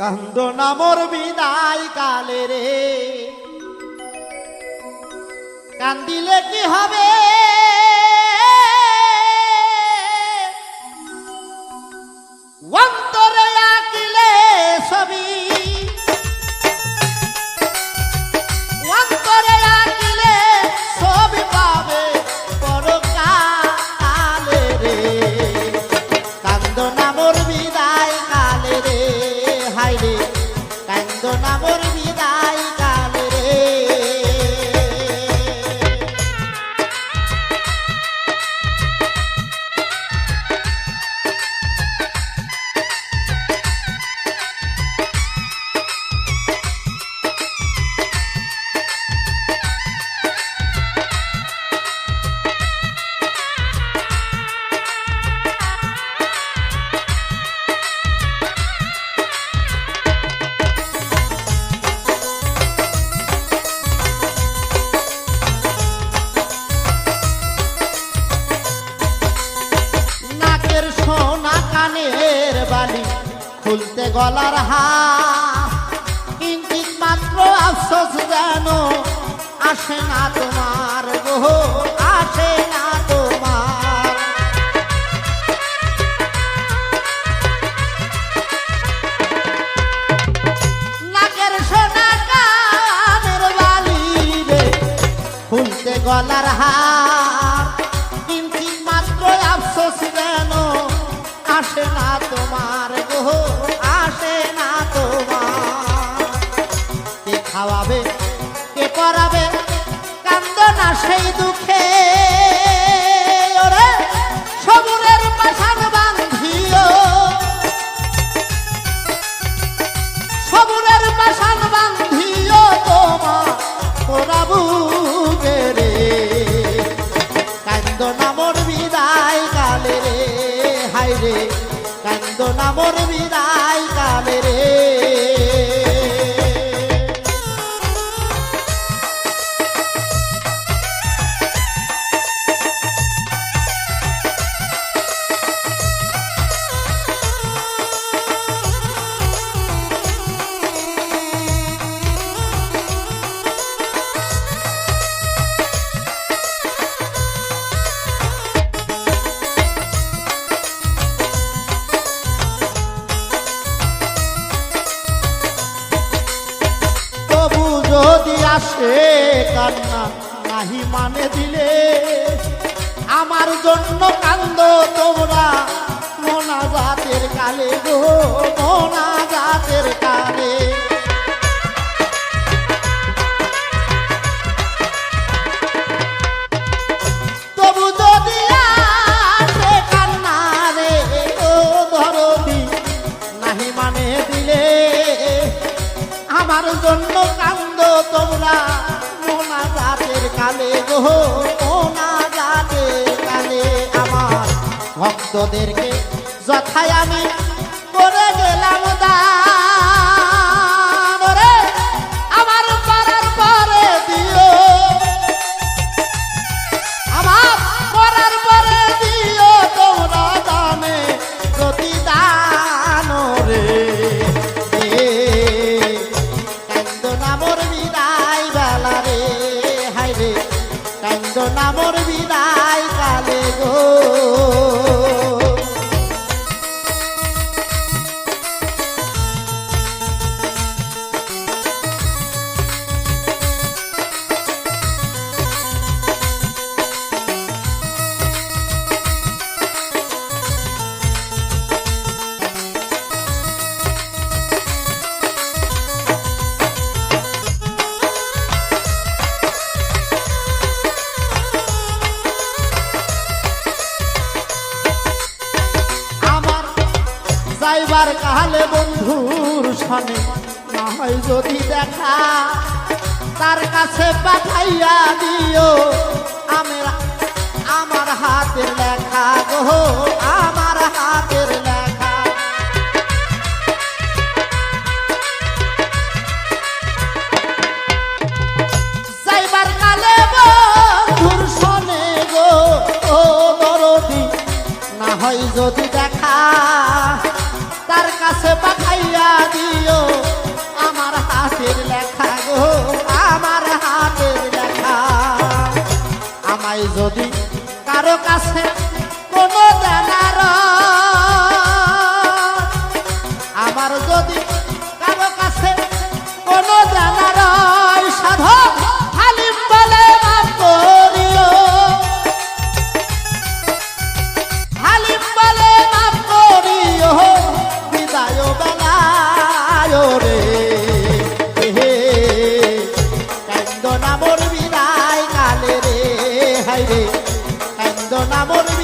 কান্দনা মোর বিদায় কালে রে, কান্দিলে কি হবে অন্তরে আঁকিলে ছবি, অন্তরে আঁকিলে ছবি পাবে পরকালে রে। কান্দনা মোর বিদায় কালে রে, হায় রে কান্দনা মোর বিদায় কালে রে। সোনা কানের বালি খুলতে গলার হার, কিঞ্চিত মাত্র আফসোস যেন আসে না তোমার গো, আসে না তোমার। নাকের সোনা কানের বালি রে খুলতে গলার হার, কিঞ্চিত মাত্র আফসোস যেন আসে না তোমার গো, আসে না তোমার। কে খাওয়াবে কে পরাবে কান্দনা সেই দুঃখে, ওরে সবুরের পাশান বান্ধিও, সবুরের পাশান বান্ধিও তোমার পোড়াবুকে রে। কান্দনা মোর বিদায় কালে রে, হায় রে কান্দনা মোর বিদায় কালে রে। যদি আসে কান্না নাহি মানে দিলে, আমার জন্য কান্দ তোমরা মোনাজাতের কালে গো, মোনাজাতের কালে। তবু যদি আসে কান্না রে ও ধরবি নাহি মানে দিলে, আমার জন্য কান্দ তোমরা মোনাজাতের কালে গো, মোনাজাতের কালে। আমার ভক্তদেরকে যথায় আমি করে গেলাম দান, রে আমার পারার পরে দিও, আমার পরার পরে দিও তোমরা দানে প্রতিদান রে। কান্দনা মোর বিদায় কালে গো। যাইবার কালে বন্ধুর সনে না হয় যদি দেখা, তার কাছে পাঠাইয়া দিও আমার হাতের লেখা গো, আমার হাতের লেখা। যাইবার কালে বন্ধুর সনে গো ও দরদি না হয় যদি দেখা, তার কাছে পাঠাইয়া দিও কাছে কোনো জানার আমার যদি কারো কাছে কোনো জানার সাধু হালিম বলে মাফ করিও হালিম বলে মাফ করিও বিদায় বেলায় রে কান্দ নামর বিদায় কালে রে হাই রে কান্দ নামর